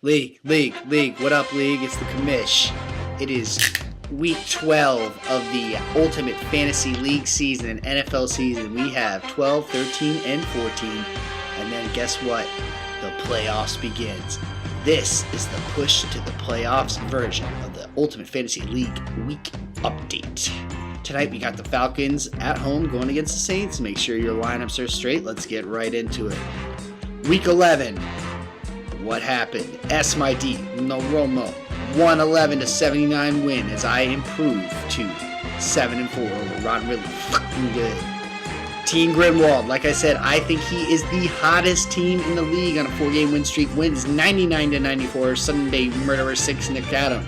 League. What up, League? It's the commish. It is week 12 of the Ultimate Fantasy League season and NFL season. We have 12, 13, and 14. And then guess what? The playoffs begins. This is the push to the playoffs version of the Ultimate Fantasy League week update. Tonight we got the Falcons at home going against the Saints. Make sure your lineups are straight. Let's get right into it. Week 11. What happened? SMID, no Romo, 111-79 win as I improved to 7-4 over Ron. Really fucking good. Team Grimwald, like I said, I think he is the hottest team in the league on a 4-game win streak. Wins 99-94. Sunday Murderer 6 Nick Adam.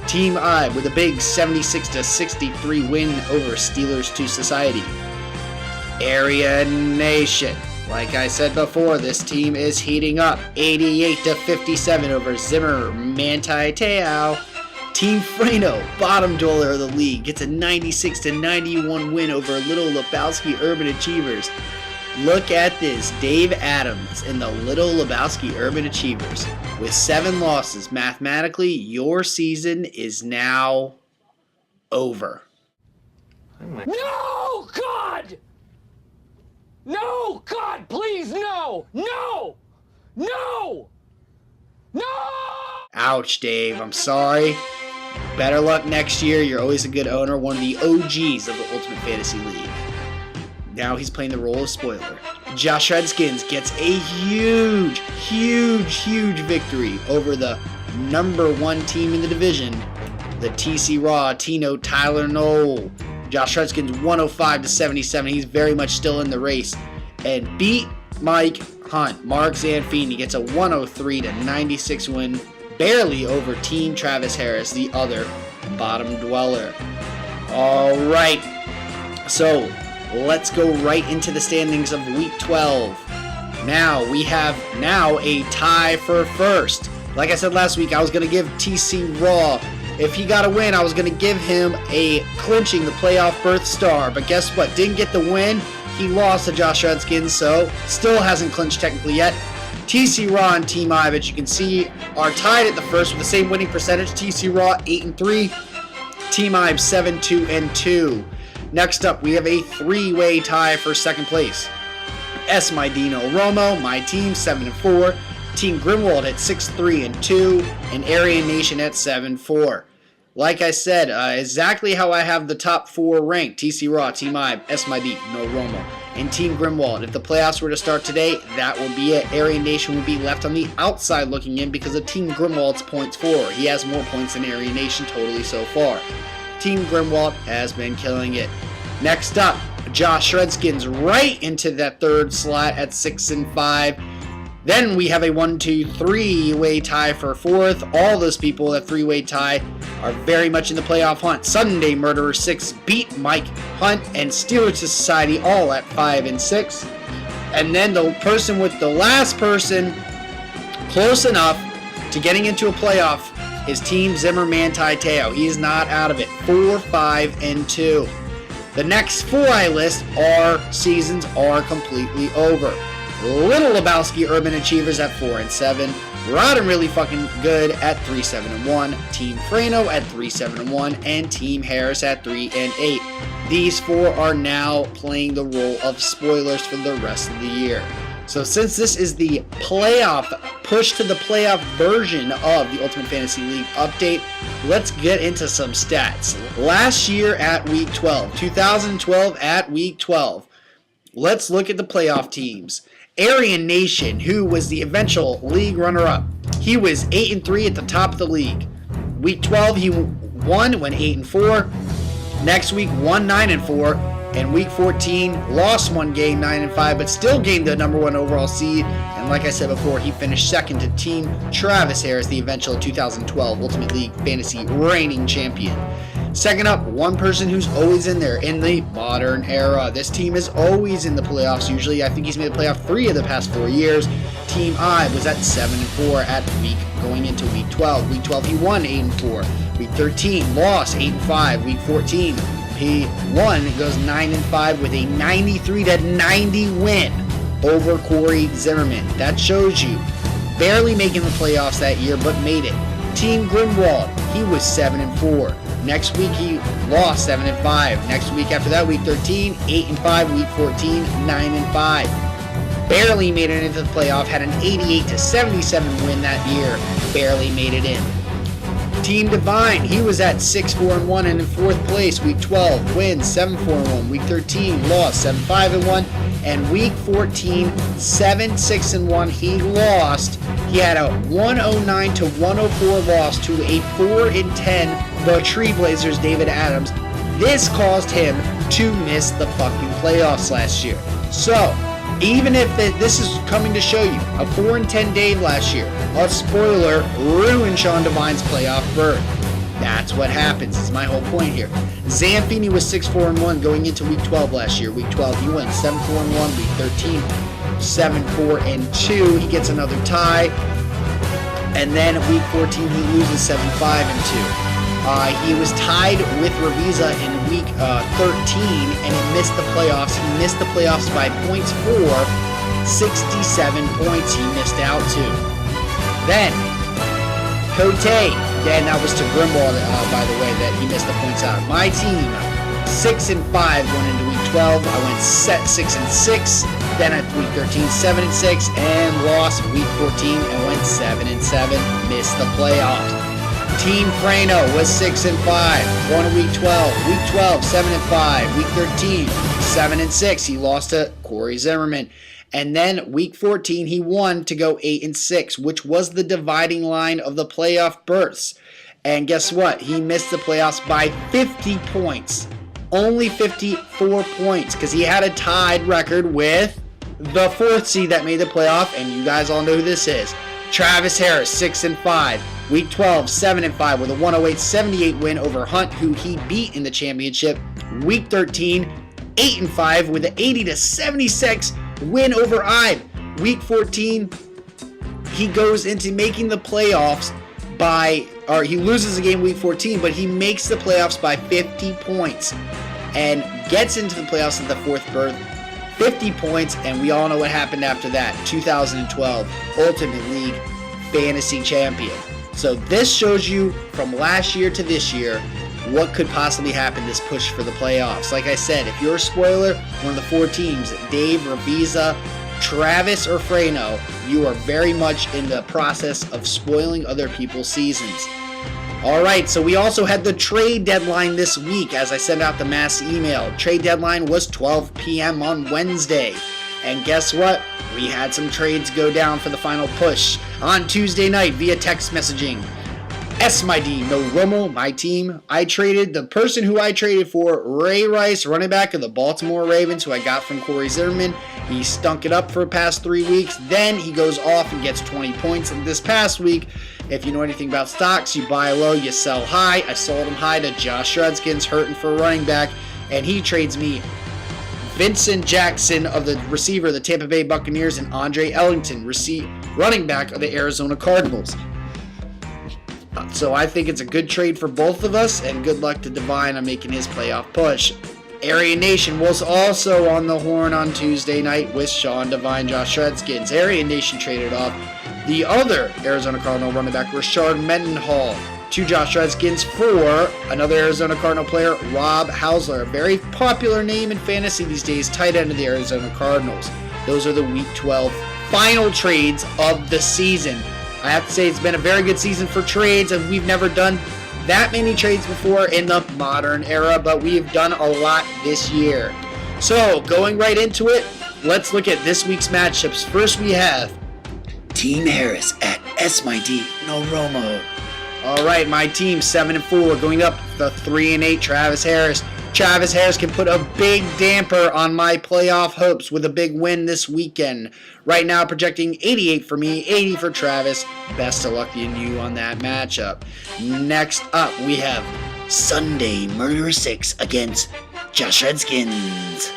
Team I with a big 76-63 win over Steelers 2 Society. Area Nation. Like I said before, this team is heating up. 88-57 over Zimmer Manti Te'o. Team Freno, bottom dweller of the league, gets a 96-91 win over Little Lebowski Urban Achievers. Look at this, Dave Adams and the Little Lebowski Urban Achievers. With 7 losses, mathematically, your season is now over. No, God! No, God, please, no! No! No! No! Ouch, Dave. I'm sorry. Better luck next year. You're always a good owner. One of the OGs of the Ultimate Fantasy League. Now he's playing the role of spoiler. Josh Redskins gets a huge victory over the number 1 team in the division, the TC Raw, Tino Tyler Knoll. Josh Redskins 105-77. He's very much still in the race. And beat Mike Hunt. Mark Zanfini gets a 103-96 win, barely over Team Travis Harris, the other bottom dweller. All right. So let's go right into the standings of week 12. Now we have a tie for first. Like I said last week, I was going to give TC Raw. If he got a win, I was going to give him a clinching the playoff berth star. But guess what? Didn't get the win. He lost to Josh Redskins, so still hasn't clinched technically yet. TC Raw and Team I, as you can see, are tied at the first with the same winning percentage. TC Raw 8-3, Team I 7-2-2. Next up, we have a 3-way tie for second place. Esmidino Romo, my team, 7-4. Team Grimwald at 6-3-2, and Aryan Nation at 7-4. Like I said, exactly how I have the top 4 ranked: TC Raw, Team I, SMID, no Romo, and Team Grimwald. If the playoffs were to start today, that will be it. Aryan Nation would be left on the outside looking in because of Team Grimwald's points for. He has more points than Aryan Nation totally so far. Team Grimwald has been killing it. Next up, Josh Redskins right into that third slot at 6-5. Then we have a 1-2-3-way tie for fourth. All those people, that 3-way tie, are very much in the playoff hunt. Sunday Murderer 6 beat Mike Hunt and Steelers Society all at 5-6. And then the person with the last person close enough to getting into a playoff is Team Zimmer Manti Te'o. He is not out of it. 4-5-2. The next 4 I list, our seasons are completely over. Little Lebowski Urban Achievers at 4-7. Rod and Really Fucking Good at 3-7-1. Team Freno at 3-7-1. And Team Harris at 3-8. These 4 are now playing the role of spoilers for the rest of the year. So since this is the push to the playoff version of the Ultimate Fantasy League update, let's get into some stats. Last year at week 12, 2012 at week 12, let's look at the playoff teams. Aryan Nation, who was the eventual league runner-up, he was 8-3 at the top of the league. Week 12, he won, went 8-4. Next week, won 9-4. And week 14, lost 1 game, 9-5, but still gained the number 1 overall seed. And like I said before, he finished second to Team Travis Harris, the eventual 2012 Ultimate League Fantasy reigning champion. Second up, one person who's always in there in the modern era. This team is always in the playoffs usually. I think he's made the playoff 3 of the past 4 years. Team I was at 7-4 going into week 12. Week 12 he won 8-4. Week 13 lost 8-5. Week 14 he won. It goes 9-5 with a 93-90 win over Corey Zimmerman. That shows you barely making the playoffs that year, but made it. Team Grimwald, he was 7-4. Next week he lost 7-5. Next week after that, week 13, 8-5. Week 14, 9-5. Barely made it into the playoff. Had an 88-77 win that year. Barely made it in. Team Divine, he was at 6-4-1 and in 4th place. Week 12 wins 7-4-1. Week 13 lost 7-5-1. And week 14 7-6-1. He lost. He had a 109-104 loss to a 4-10 the Trailblazers David Adams. This caused him to miss the fucking playoffs last year. So even if this is coming to show you, a 4-10 Dave last year, a spoiler, ruined Sean Divine's playoff berth. That's what happens, is my whole point here. Zamfini was 6-4-1 going into week 12 last year. Week 12, he went 7-4-1. Week 13, 7-4-2. He gets another tie. And then week 14, he loses 7-5-2. He was tied with Revisa in week 13, and he missed the playoffs. He missed the playoffs by points for 67 points he missed out to. Then, Cote, and that was to Grimwald, by the way, that he missed the points out. My team, 6-5 going into week 12. I went 6-6. Then at week 13, 7-6, and lost week 14 and went 7-7. Missed the playoffs. Team Frano was 6-5, won in week 12. Week 12, 7-5. Week 13, 7-6. He lost to Corey Zimmerman. And then week 14, he won to go 8-6, which was the dividing line of the playoff berths. And guess what? He missed the playoffs by 50 points. Only 54 points, because he had a tied record with the 4th seed that made the playoff, and you guys all know who this is. Travis Harris, 6-5. Week 12, 7-5 with a 108-78 win over Hunt, who he beat in the championship. Week 13, 8-5 with an 80-76 win over Ibe. Week 14, he goes into making the playoffs he loses a game week 14, but he makes the playoffs by 50 points and gets into the playoffs at the 4th berth. 50 points, and we all know what happened after that. 2012 Ultimate League Fantasy Champion. So this shows you from last year to this year what could possibly happen this push for the playoffs. Like I said, if you're a spoiler, one of the 4 teams, Dave, Revisa, Travis, or Frano, you are very much in the process of spoiling other people's seasons. Alright, so we also had the trade deadline this week as I sent out the mass email. Trade deadline was 12 p.m. on Wednesday. And guess what? We had some trades go down for the final push on Tuesday night via text messaging. SMID, no Romo, my team. The person who I traded for, Ray Rice, running back of the Baltimore Ravens, who I got from Corey Zimmerman. He stunk it up for the past 3 weeks. Then he goes off and gets 20 points. And this past week, if you know anything about stocks, you buy low, you sell high. I sold him high to Josh Redskins, hurting for a running back. And he trades me Vincent Jackson of the receiver of the Tampa Bay Buccaneers and Andre Ellington, running back of the Arizona Cardinals. So I think it's a good trade for both of us, and good luck to Divine on making his playoff push. Area Nation was also on the horn on Tuesday night with Sean Divine, Josh Redskins. Area Nation traded off the other Arizona Cardinal running back, Rashard Mendenhall, to Josh Redskins for another Arizona Cardinal player, Rob Hausler. A very popular name in fantasy these days, tight end of the Arizona Cardinals. Those are the Week 12 final trades of the season. I have to say it's been a very good season for trades, and we've never done that many trades before in the modern era, but we've done a lot this year. So, going right into it, let's look at this week's matchups. First we have Team Harris at SMID No Romo. Alright, my team 7-4, going up the 3-8 Travis Harris. Travis Harris can put a big damper on my playoff hopes with a big win this weekend. Right now, projecting 88 for me, 80 for Travis. Best of luck to you on that matchup. Next up, we have Sunday Murderer 6 against Josh Redskins.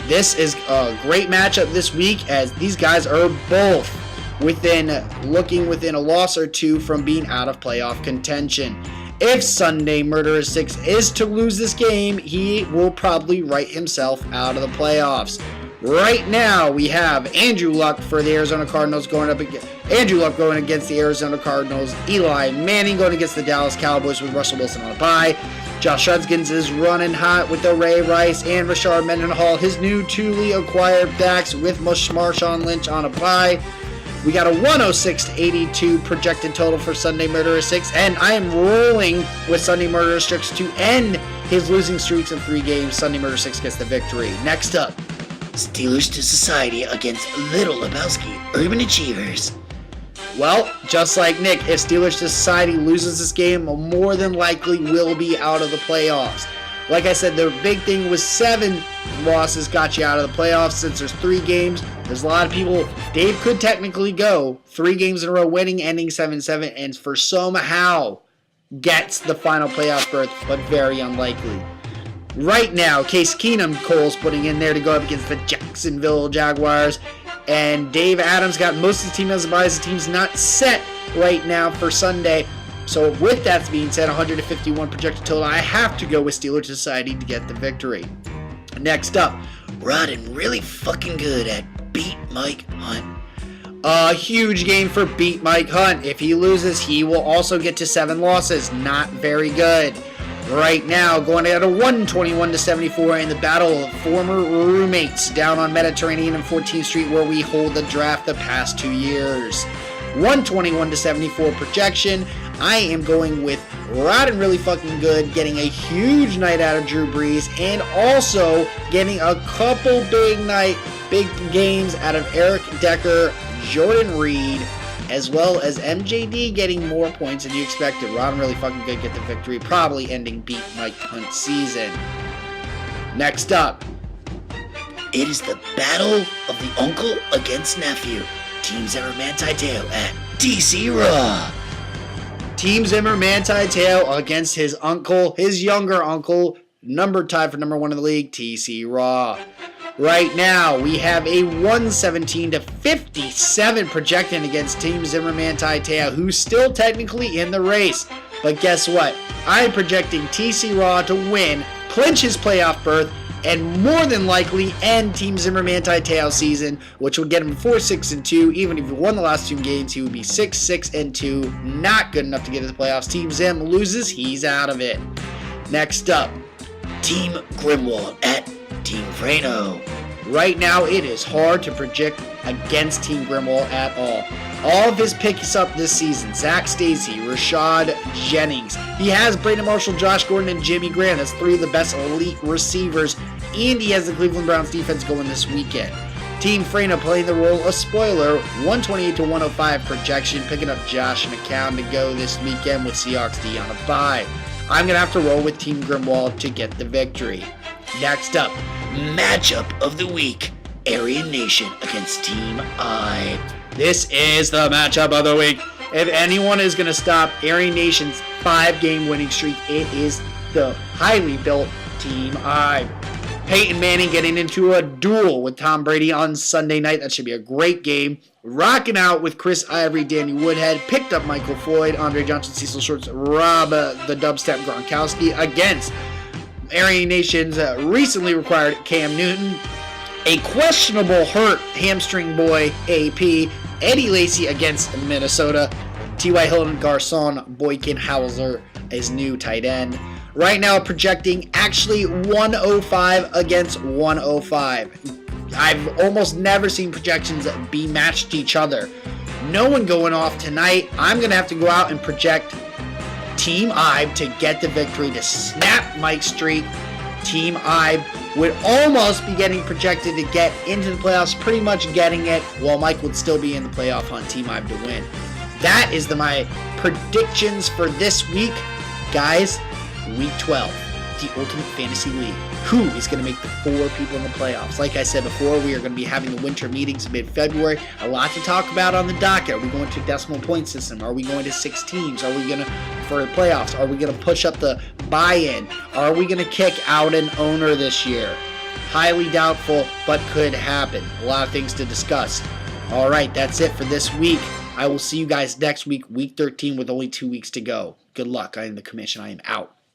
This is a great matchup this week, as these guys are both within a loss or two from being out of playoff contention. If Sunday Murderer 6 is to lose this game, he will probably write himself out of the playoffs. Right now, we have Andrew Luck for the Arizona Cardinals going against the Arizona Cardinals. Eli Manning going against the Dallas Cowboys with Russell Wilson on a bye. Josh Judkins is running hot with the Ray Rice and Rashard Mendenhall, his new newly acquired backs with Marshawn Lynch on a bye. We got a 106-82 projected total for Sunday Murderer 6, and I am rolling with Sunday Murderer 6 to end his losing streaks of 3 games. Sunday Murderer 6 gets the victory. Next up, Steelers to Society against Little Lebowski Urban Achievers. Well, just like Nick, if Steelers to Society loses this game, more than likely will be out of the playoffs. Like I said, the big thing was 7 losses got you out of the playoffs. Since there's 3 games, there's a lot of people. Dave could technically go 3 games in a row winning, ending 7-7, and for somehow gets the final playoff berth, but very unlikely. Right now, Case Keenum Cole's putting in there to go up against the Jacksonville Jaguars. And Dave Adams got most of the team as a bye. The team's not set right now for Sunday. So with that being said, 151 projected total, I have to go with Steelers Society to get the victory. Next up, riding really fucking good at Beat Mike Hunt. A huge game for Beat Mike Hunt. If he loses, he will also get to 7 losses. Not very good. Right now, going at a 121-74 in the battle of former roommates down on Mediterranean and 14th Street, where we hold the draft the past 2 years. 121-74 projection. I am going with riding really fucking good, getting a huge night out of Drew Brees, and also getting a couple big games out of Eric Decker, Jordan Reed, as well as MJD getting more points than you expected. Ron really fucking good, get the victory, probably ending Beat Mike Hunt's season. Next up, it is the battle of the uncle against nephew. Team Zimmer Manti Te'o at DC Raw. Team Zimmer Manti Te'o against his uncle, his younger uncle, tied for number 1 in the league, TC Raw. Right now, we have a 117-57 projected against Team Zimmer Manti Te'o, who's still technically in the race. But guess what? I'm projecting TC Raw to win, clinch his playoff berth, and more than likely end Team Zimmer Manti Te'o's season, which would get him 4-6-2. Even if he won the last 2 games, he would be 6-6-2. Not good enough to get to the playoffs. Team Zim loses, he's out of it. Next up, Team Grimwald at Team Frano. Right now, it is hard to predict against Team Grimwald at all. All of his picks up this season: Zach Stacy, Rashad Jennings. He has Brandon Marshall, Josh Gordon, and Jimmy Graham as 3 of the best elite receivers, and he has the Cleveland Browns defense going this weekend. Team Frano playing the role of spoiler, 128-105 projection, picking up Josh McCown to go this weekend with Seahawks D on a bye. I'm going to have to roll with Team Grimwald to get the victory. Next up, matchup of the week, Aryan Nation against Team I. This is the matchup of the week. If anyone is going to stop Aryan Nation's 5-game winning streak, it is the highly built Team I. Peyton Manning getting into a duel with Tom Brady on Sunday night. That should be a great game. Rocking out with Chris Ivory, Danny Woodhead. Picked up Michael Floyd, Andre Johnson, Cecil Shorts, Rob the Dubstep Gronkowski against Aryan Nation's recently acquired Cam Newton. A questionable hurt hamstring boy, AP. Eddie Lacy against Minnesota. T.Y. Hilton, Garcon, Boykin, Hauser as new tight end. Right now projecting actually 105 against 105. I've almost never seen projections be matched each other. No one going off tonight. I'm going to have to go out and project Team Ibe to get the victory, to snap Mike's streak. Team Ibe would almost be getting projected to get into the playoffs, pretty much getting it, while Mike would still be in the playoff hunt. Team Ibe to win. That is my predictions for this week. Guys, week 12, the Ultimate Fantasy League. Who is going to make the 4 people in the playoffs? Like I said before, we are going to be having the winter meetings mid-February. A lot to talk about on the docket. Are we going to a decimal point system? Are we going to 6 teams? Are we going to, for the playoffs, are we going to push up the buy-in? Are we going to kick out an owner this year? Highly doubtful, but could happen. A lot of things to discuss. All right, that's it for this week. I will see you guys next week, week 13, with only 2 weeks to go. Good luck. I am the Commission. I am out.